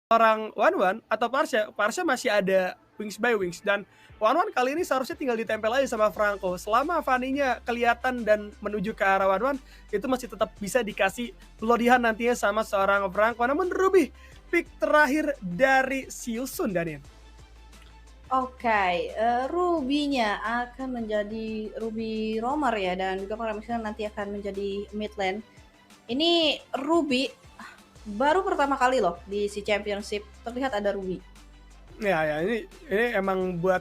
orang Wanwan atau Parsha masih ada Wings by Wings dan Wanwan kali ini seharusnya tinggal ditempel aja sama Franco. Selama Fanny-nya kelihatan dan menuju ke arah Wanwan, itu masih tetap bisa dikasih pelodihan nantinya sama seorang Franco. Namun Ruby, pick terakhir dari Siusun, Danin. Oke, Ruby-nya akan menjadi Ruby Romer ya, dan juga kalau misalnya nanti akan menjadi mid lane. Ini Ruby baru pertama kali loh di si championship terlihat ada Ruby. Ya, ini emang buat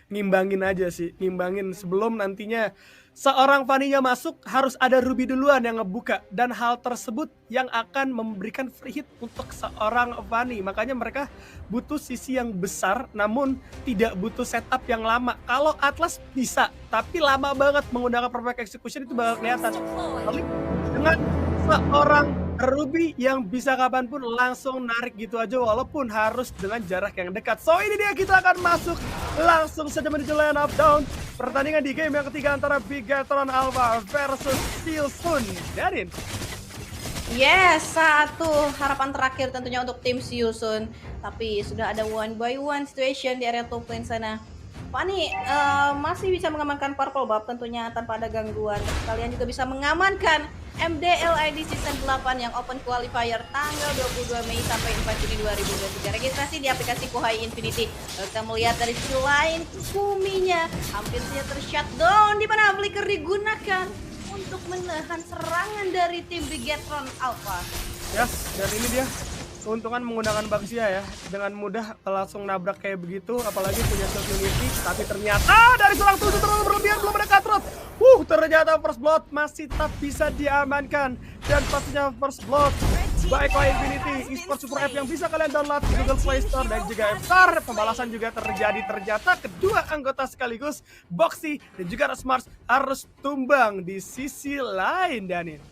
ngimbangin aja sih, ngimbangin sebelum nantinya seorang Fanny-nya masuk harus ada Ruby duluan yang ngebuka, dan hal tersebut yang akan memberikan free hit untuk seorang Fanny. Makanya mereka butuh sisi yang besar namun tidak butuh setup yang lama. Kalau Atlas bisa, tapi lama banget menggunakan perfect execution itu bakal kelihatan. Tapi dengan seorang Ruby yang bisa kapanpun langsung narik gitu aja walaupun harus dengan jarak yang dekat. So ini dia, kita akan masuk langsung saja menuju line up down. Pertandingan di game yang ketiga antara Bigetron Alpha versus Silsun. Darin. Yes, satu harapan terakhir tentunya untuk tim Siusun. Tapi sudah ada one by one situation di area top lane sana. Fanny masih bisa mengamankan purple buff tentunya tanpa ada gangguan. Kalian juga bisa mengamankan MDLID Season 8 yang open qualifier tanggal 22 Mei sampai 4 Juni 2023. Registrasi di aplikasi Kohai Infinity. Kita melihat dari sisi lain, Kuminya hampir saja tershutdown di mana flicker digunakan untuk menahan serangan dari tim Bigetron Alpha. Yes, dan ini dia keuntungan menggunakan Baxia ya, dengan mudah langsung nabrak kayak begitu, apalagi punya shield unity. Tapi ternyata dari seorang tujuh terlalu berlebihan, belum ada Cutthroat. Ternyata first blood masih tetap bisa diamankan, dan pastinya first blood by Kohai Infinity Esports Super App yang bisa kalian download di Google Play Store dan juga App Store. Pembalasan juga terjadi, ternyata kedua anggota sekaligus Boxy dan juga Rasmars harus tumbang di sisi lain, Danin.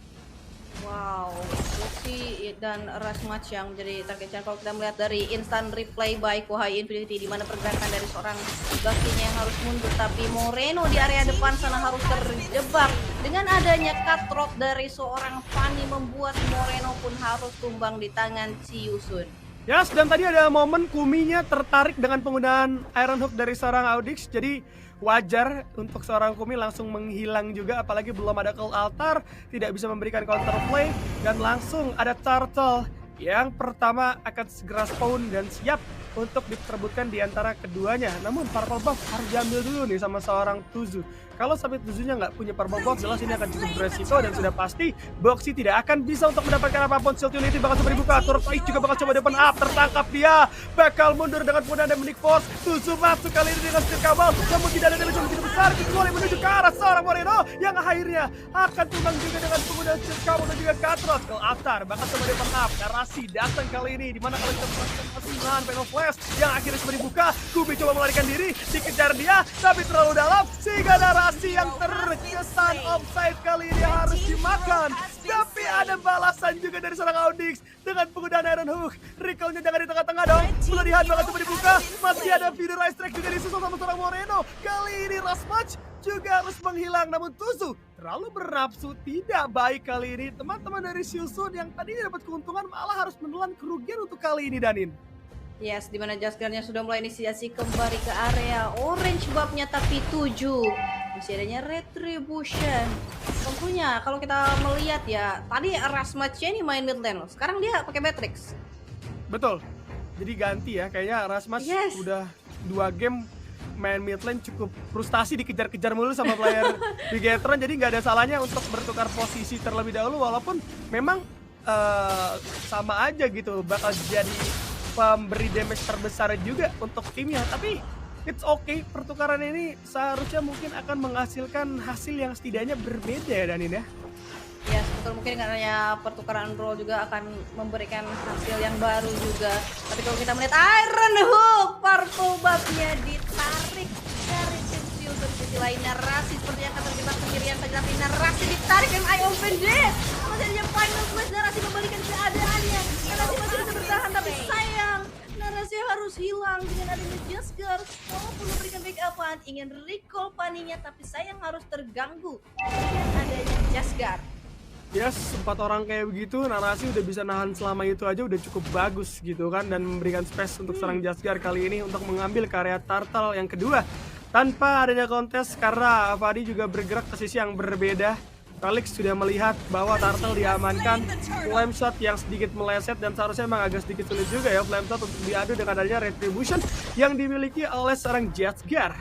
Wow, Boxy dan Rasmatch yang menjadi targetnya. Kalau kita melihat dari instant replay by Kohai Infinity, di mana pergerakan dari seorang Boxy-nya yang harus mundur, tapi Moreno di area depan sana harus terjebak. Dengan adanya Cutthroat dari seorang Fanny membuat Moreno pun harus tumbang di tangan Siusun. Yes, dan tadi ada momen Kuminya tertarik dengan penggunaan Iron Hook dari seorang Audix, jadi wajar untuk seorang Kumi langsung menghilang juga, apalagi belum ada Cold Altar, tidak bisa memberikan counterplay, dan langsung ada Turtle yang pertama akan segera spawn dan siap untuk diperebutkan di antara keduanya. Namun purple buff harus diambil dulu nih sama seorang Tuzu. Kalau sampai Tuzunya nggak punya purple buff, jelas ini akan cukup beresiko, dan sudah pasti Boxy tidak akan bisa untuk mendapatkan apapun. Shield Unity bakal coba dibuka, Turtle juga bakal coba open up, tertangkap dia, bakal mundur dengan penggunaan Demonic Force. Tuzu masuk kali ini dengan skill kabel, namun tidak ada damage yang begitu besar, kecuali menuju ke arah seorang Moreno yang akhirnya akan tumbang juga dengan penggunaan skill kabel dan juga Cutthroat. Ke Altar bakal coba open up, Narasi datang kali ini, dimana kalau kita melakukan mesin panel flash yang akhirnya coba dibuka. Kubi coba melarikan diri, dikejar dia, tapi terlalu dalam sehingga Narasi yang terkesan offside kali ini harus dimakan. Tapi ada balasan juga dari seorang Audix dengan penggunaan Iron Hook. Recall-nya jangan di tengah-tengah dong. Pelatihan bakal coba dibuka, masih ada Feeder Ice Strike juga disusul sama seorang Moreno. Kali ini Rasmatch juga harus menghilang, namun Tuzu terlalu bernafsu, tidak baik kali ini. Teman-teman dari Siusun yang tadinya dapat keuntungan malah harus menelan kerugian untuk kali ini, Danin. Yes, dimana Jazzguard-nya sudah mulai inisiasi kembali ke area orange buff-nya, tapi 7 masih adanya Retribution. Tentunya kalau kita melihat ya, tadi Rasmatch ini main mid lane loh, sekarang dia pakai Matrix. Betul, jadi ganti ya, kayaknya Rasmatch udah 2 game main mid lane cukup frustasi, dikejar-kejar mulu sama player Bigetron, jadi nggak ada salahnya untuk bertukar posisi terlebih dahulu, walaupun memang sama aja gitu, bakal jadi pemberi damage terbesar juga untuk timnya, tapi it's okay. Pertukaran ini seharusnya mungkin akan menghasilkan hasil yang setidaknya berbeda ya, Danin ya. Ya, betul, mungkin karena pertukaran role juga akan memberikan hasil yang baru juga. Tapi kalau kita melihat Iron Hook, purple buff-nya ditarik dari tim Siusun. Sisi lain Narasi seperti yang akan terjebak sendirian saja, tapi Narasi ditarik dengan Eye Open Death. Masih ada final flash, Narasi membalikan keadaannya. Narasi masih bisa bertahan, tapi sayang Narasi harus hilang dengan adanya Jazzguard. Walaupun memberikan backup, ingin recall Fanny-nya, tapi sayang harus terganggu dengan adanya Jazzguard. Yes, 4 orang kayak begitu, narasi udah bisa nahan selama itu aja udah cukup bagus gitu kan, dan memberikan space untuk serang Jaskar kali ini untuk mengambil karya Turtle yang kedua. Tanpa adanya kontes karena Fadi juga bergerak ke sisi yang berbeda. Felix sudah melihat bahwa Turtle diamankan, flame shot yang sedikit meleset dan seharusnya memang agak sedikit sulit juga ya flame shot untuk diadu dengan adanya retribution yang dimiliki oleh seorang Jaskar.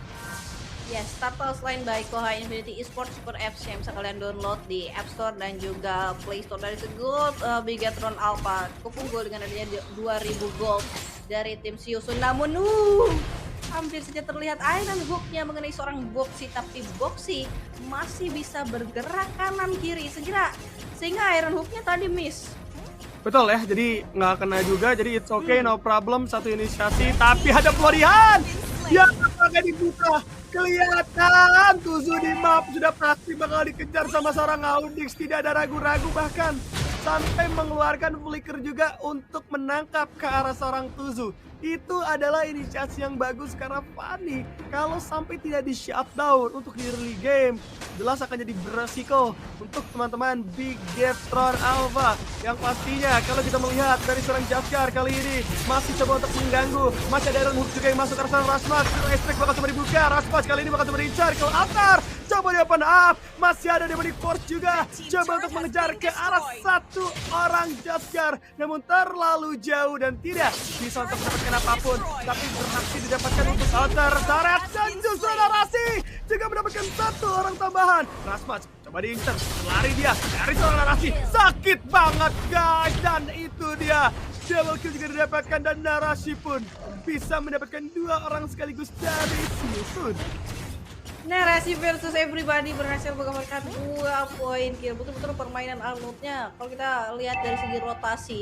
Yes, Turtle selain by Koha Infinity Esports Super Apps yang bisa kalian download di App Store dan juga Play Store dari Gold Bigatron Alpha cukup unggul dengan adanya 2000 gold dari tim Siusun. Namun hampir saja terlihat Iron Hook-nya mengenai seorang Boxy, tapi Boxy masih bisa bergerak kanan kiri sehingga Iron Hook-nya tadi miss. Betul ya, jadi nggak kena juga, jadi it's okay, no problem, satu inisiasi, tapi ada pelarian yang bakal dibuka. Kelihatan Tuzu di map sudah pasti bakal dikejar sama seorang Audix, tidak ada ragu-ragu bahkan sampai mengeluarkan flicker juga untuk menangkap ke arah seorang Tuzu. Itu adalah inisiasi yang bagus karena Fanny kalau sampai tidak di shutdown untuk di early game jelas akan jadi beresiko untuk teman-teman Bigatron Alpha yang pastinya kalau kita melihat dari seorang Jaskar kali ini masih coba untuk mengganggu. Masih ada Iron Hook juga yang masuk ke arah Rasmas. Strike bakal coba dibuka. Rasmas kali ini bakal coba dicari ke altar. Coba dia open up. Masih ada Demonic Force juga. Coba untuk mengejar ke arah satu orang Jaskar. Namun terlalu jauh dan tidak bisa untuk mendapatkan apapun. Tapi berhasil didapatkan untuk altar. Zaret dan justru narasi juga mendapatkan satu orang tambahan. Rasmas coba diincer. Lari dia dari seorang narasi. Sakit banget guys. Dan itu dia. Double kill juga didapatkan dan narasi pun bisa mendapatkan 2 orang sekaligus dari Siusun. Narasi versus everybody berhasil mengamankan 2 poin kill. Betul-betul permainan Arnold-nya kalau kita lihat dari segi rotasi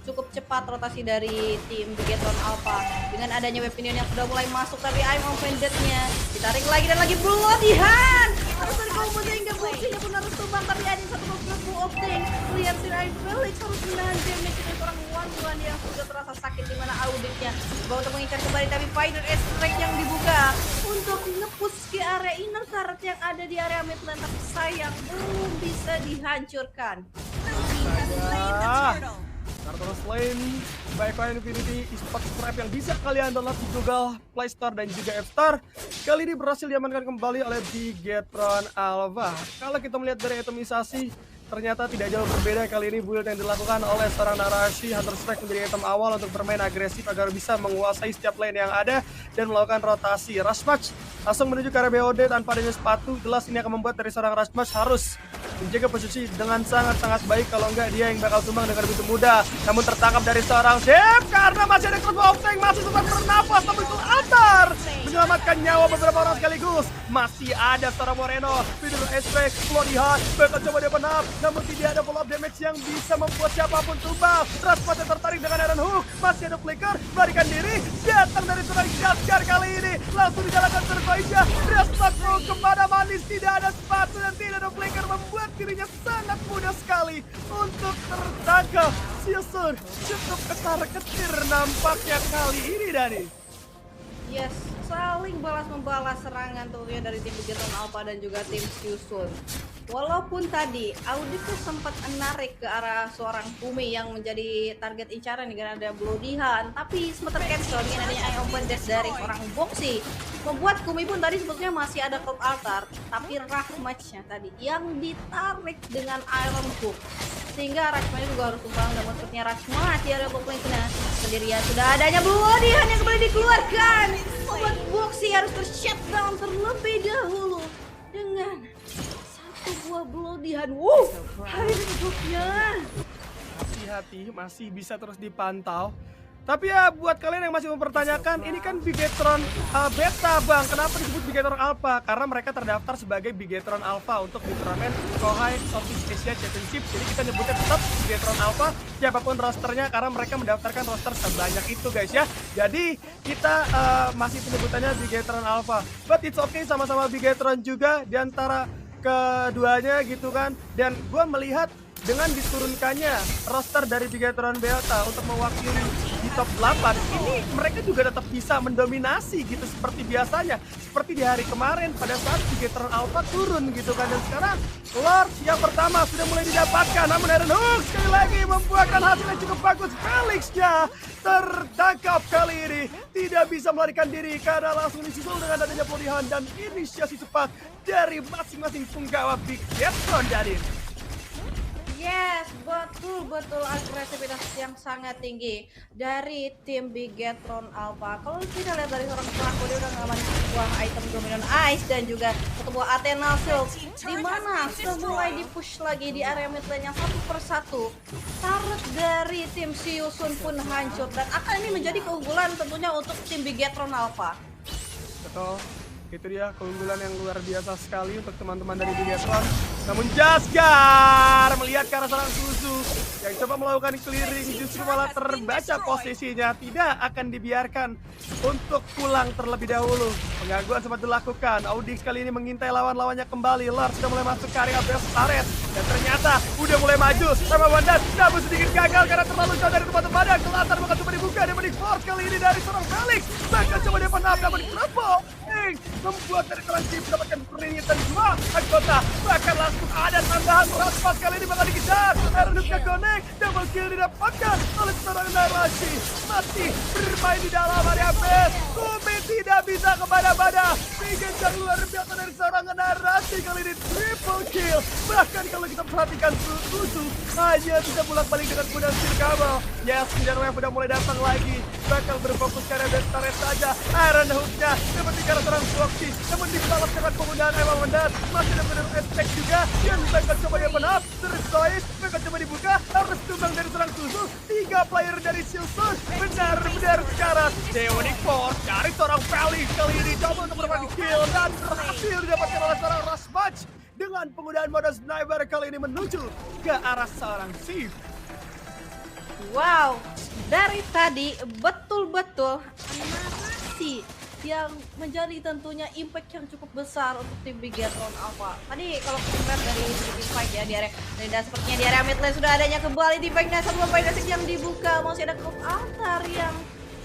cukup cepat rotasi dari tim Bigatron Alpha dengan adanya Weaponion yang sudah mulai masuk, tapi I'm offended-nya ditarik lagi dan lagi Bloody Hand harus dari combo hingga Boxy-nya pun harus tumbang, tapi ada satu combo of thing. Lihat si Ryan Felix harus menahan damage dari seorang one yang sudah terasa sakit di mana Auditnya bawa untuk mengincar kembali, tapi Fighter Strike yang dibuka untuk nge-push ke area inner turret yang ada di area midlane, tapi sayang belum bisa dihancurkan. Turtle Slain by Koha Infinity Esports Super App yang bisa kalian download di Google Play Store dan juga App Store. Kali ini berhasil diamankan kembali oleh Bigatron Alpha. Kalau kita melihat dari atomisasi, ternyata tidak jauh berbeda kali ini build yang dilakukan oleh seorang Narashi. Hunter Strike menjadi item awal untuk bermain agresif agar bisa menguasai setiap lane yang ada dan melakukan rotasi. Rush Match langsung menuju ke area BOD tanpa adanya sepatu. Jelas ini akan membuat dari seorang Rush Match harus menjaga posisi dengan sangat-sangat baik, kalau enggak dia yang bakal tumbang dengan begitu mudah. Namun tertangkap dari seorang Dev karena masih ada crossbow of tank, masih sempat bernafas tapi itu altar menyelamatkan nyawa beberapa orang sekaligus. Masih ada seorang Moreno, Fiddle Strike, Bloody Hand bakal coba dia penap, namun tidak ada follow up damage yang bisa membuat siapapun tumbang. Raspas yang tertarik dengan Iron Hook, masih ada flicker, melarikan diri, datang dari seorang Jaskar kali ini langsung dijalankan survive-nya. Raspas mau kepada manis, tidak ada sepatu dan tidak ada flicker, membuat dirinya sangat mudah sekali untuk tertangkap. Siusun cukup ketar-ketir nampaknya kali ini, Dani. Yes, saling balas-membalas serangan tentunya dari tim Bigatron Alpha dan juga tim Siusun. Walaupun tadi Audit tuh sempat menarik ke arah seorang Kumi yang menjadi target incaran dengan ada Bloody Hand, tapi sempat tercancel dengan adanya Eye Open Dash dari seorang Boxy. Membuat Kumi pun tadi sebetulnya masih ada Cloud Altar, tapi Rush Match-nya tadi yang ditarik dengan Iron Hook. Sehingga Rashmatch juga harus tumbang, namun sepertinya Rashmatch di area populasi kena sendirian. Sudah adanya Bloody Hand yang kembali dikeluarkan, membuat Boxy harus ter-shutdown terlebih dahulu dengan satu buah Bloody Hand. Iron Hook-nya. Hati-hati, masih bisa terus dipantau. Tapi ya buat kalian yang masih mempertanyakan, ini kan Bigatron Beta bang, kenapa disebut Bigatron Alpha? Karena mereka terdaftar sebagai Bigatron Alpha untuk di turnamen Koha Southeast Asia Championship. Jadi kita nyebutnya tetap Bigatron Alpha, siapapun rosternya, karena mereka mendaftarkan roster sebanyak itu guys ya. Jadi kita masih penyebutannya Bigatron Alpha. But it's okay, sama-sama Bigatron juga diantara keduanya gitu kan. Dan gue melihat dengan diturunkannya roster dari Bigatron Beta untuk mewakili di top 8, ini mereka juga tetap bisa mendominasi gitu seperti biasanya. Seperti di hari kemarin pada saat Bigetron Alpha turun gitu kan. Dan sekarang Lord yang pertama sudah mulai didapatkan. Namun Iron Hook sekali lagi membuahkan hasil yang cukup bagus. Felix-nya tertangkap kali ini. Tidak bisa melarikan diri karena langsung disusul dengan adanya pelihan dan inisiasi cepat dari masing-masing punggawa Bigetron dari. Yes, betul agresivitas yang sangat tinggi dari tim Bigetron Alpha. Kalau kita lihat dari seorang pelaku, dia udah ngalamin sebuah item Dominant Ice dan juga sebuah Athena Shield, di mana sudah mulai di-push lagi di area mid lane yang satu persatu. Turret dari tim Siusun pun hancur dan akan ini menjadi keunggulan tentunya untuk tim Bigetron Alpha. Betul. Itu dia keunggulan yang luar biasa sekali untuk teman-teman dari Bigetron. Namun Jaskar melihat ke arah seorang Suzu yang coba melakukan clearing, justru malah terbaca posisinya. Tidak akan dibiarkan untuk pulang terlebih dahulu. Penggangguan sempat dilakukan. Audix kali ini mengintai lawan-lawannya kembali. Lars sudah mulai masuk ke area base turret dan ternyata udah mulai maju sama Wandan. Namun sedikit gagal karena terlalu jauh dari tempat Wandan. Kelatar bakal coba dibuka dan force kali ini dari seorang Felix. Bakal coba dia penap namun kenapa? Membuat dari seorang tim mendapatkan peringatan dua anggota. Bahkan langsung ada tambahan Raspas kali ini bakal dikejar. Ernusnya connect, double kill didapatkan oleh seorang Narasi. Masih bermain di dalam area base. Kumi tidak bisa kemana-mana. Digejar luar biasa dari seorang Narasi kali ini triple kill. Bahkan kalau kita perhatikan Suzu hanya bisa bolak-balik dengan mudah kabel. Yes, dan wave udah mulai datang lagi. Bakal berfokus ke area base turret saja. Iron Hook-nya dapat dikejar seorang Foxy. Namun dibalas dengan penggunaan Emma Mendat. Masih ada benar attack juga. Yang bakal coba dia menap. Terus bakal coba dibuka. Harus tumbang dari seorang Suzu. 3 player dari Silson. Benar-benar sekarang. Demonic Force dari seorang Felix kali ini coba untuk mendapatkan kill. Dan berhasil didapatkan oleh seorang Rasmatch. Dengan penggunaan mode sniper kali ini menuju ke arah seorang Sif. Wow, dari tadi betul-betul animasi yang menjadi tentunya impact yang cukup besar untuk tim Bigetron Alpha. Tadi kalau kita lihat dari team fight ya di area dan sepertinya di area mid lane sudah adanya kembali di back dasar dua basic yang dibuka, masih ada Cloud Altar yang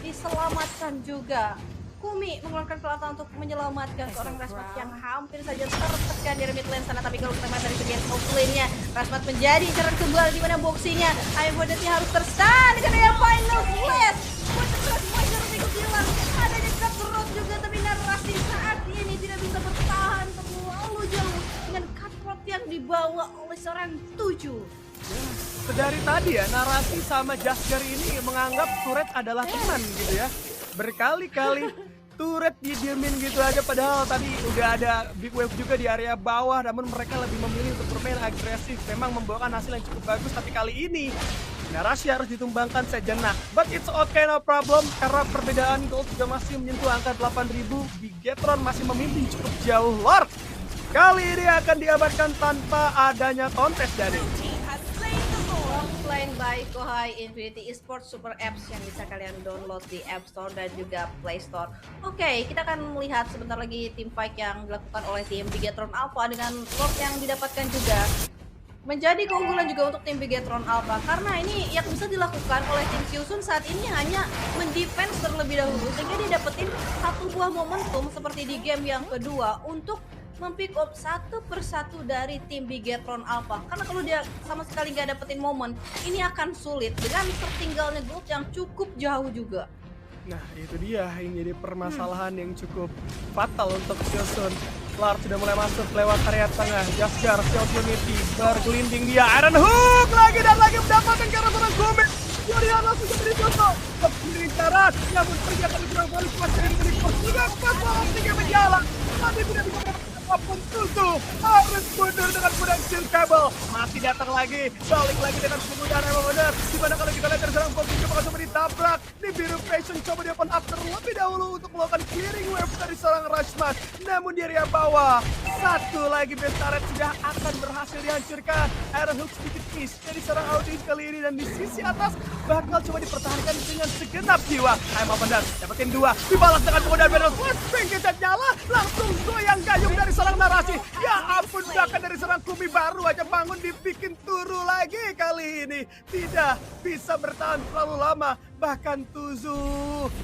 diselamatkan juga. Kumi mengeluarkan pelata untuk menyelamatkan seorang Rasmat yang hampir saja tertekan di mid lane sana. Tapi kalau kita lihat dari segi top lane-nya, Rasmat menjadi incaran kembali di mana boxinya. Aimbodatnya harus terstun dengan yang final flash. Rasmat harus ikut hilang. Adanya cutthroat juga, tapi Narasi saat ini tidak bisa bertahan terlalu jauh dengan cutthroat yang dibawa oleh seorang 7. Sedari tadi ya, Narasi sama Jasker ini menganggap turret adalah teman gitu ya. Berkali-kali turret didiemin gitu aja, padahal tadi udah ada big wave juga di area bawah. Namun mereka lebih memilih untuk bermain agresif. Memang membawakan hasil yang cukup bagus, tapi kali ini Narasi harus ditumbangkan sejenak. But it's okay, no problem. Karena perbedaan gold juga masih menyentuh angka 8.000. Bigetron masih memimpin cukup jauh. Lord kali ini akan diamankan tanpa adanya kontes dari Offline by Kohai Infinity Esports Super Apps yang bisa kalian download di App Store dan juga Play Store. Oke, kita akan melihat sebentar lagi tim fight yang dilakukan oleh tim Bigetron Alpha dengan Lord yang didapatkan juga. Menjadi keunggulan juga untuk tim Bigetron Alpha karena ini yang bisa dilakukan oleh tim Siusun saat ini hanya mendefense terlebih dahulu sehingga dia dapetin satu buah momentum seperti di game yang kedua untuk mempick up satu persatu dari tim Bigetron Alpha. Karena kalau dia sama sekali nggak dapetin momen, ini akan sulit dengan tertinggalnya gold yang cukup jauh juga. Nah itu dia yang jadi permasalahan yang cukup fatal untuk Siusun. Lars sudah mulai masuk lewat area tengah. Jaskar, Shield Unity bergelinding dia. Iron Hook lagi dan lagi mendapatkan ke arah seorang Gomez. Yorian langsung jadi ditutup. Kepilih cara, namun ternyata diserang balik masih dari milik Persija. Pasal 3 berjalan. Tapi tidak bisa apapun Suzu harus mundur dengan mudah steel cable. Masih datang lagi, balik lagi dengan penggunaan emang benar. Dimana kalau kita lihat dari serang Foxy coba coba ditabrak. Di biru fashion coba dia open up terlebih dahulu untuk melakukan clearing wave dari seorang Rashman. Namun di area bawah, satu lagi base turret sudah akan berhasil dihancurkan. Iron Hook sedikit miss dari seorang Audis kali ini dan di sisi atas bakal coba dipertahankan dengan segenap jiwa. Emang benar, dapetin 2, dibalas dengan penggunaan battle flash. Penggecat nyala, langsung goyang gayung dari seorang narasi. Ya ampun, bahkan dari seorang Kumi baru aja bangun dibikin turu lagi kali ini. Tidak bisa bertahan terlalu lama. Bahkan Tuzu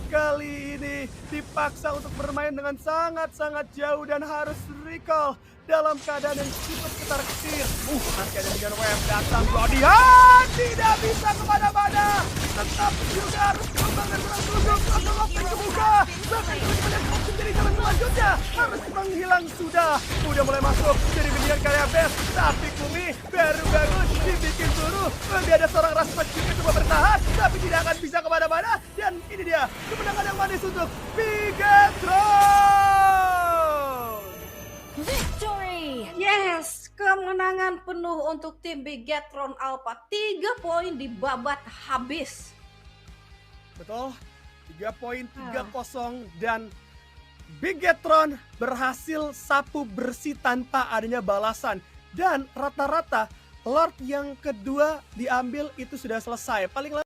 kali ini dipaksa untuk bermain dengan sangat-sangat jauh dan harus recall dalam keadaan yang cukup ketar-ketir. Nanti ada dengan web datang Godian, tidak bisa kemana-mana. Tetap juga harus kembang dan serang Tuzu. Atau Lopin kebuka. Bahkan kemudian menjadi jalan selanjutnya. Harus menghilang sudah. Udah mulai masuk jadi pilihan karya best. Tapi Kumi baru bagus dibikin turu. Nanti ada seorang Rasmat juga coba bertahan. Tapi tidak akan bisa kemana-mana. Dan ini dia kemenangan yang manis untuk Bigetron. Victory! Yes, kemenangan penuh untuk tim Bigetron Alpha. 3 poin dibabat habis. Betul, 3 poin, 3-0 dan Bigetron berhasil sapu bersih tanpa adanya balasan. Dan rata-rata Lord yang kedua diambil itu sudah selesai. Paling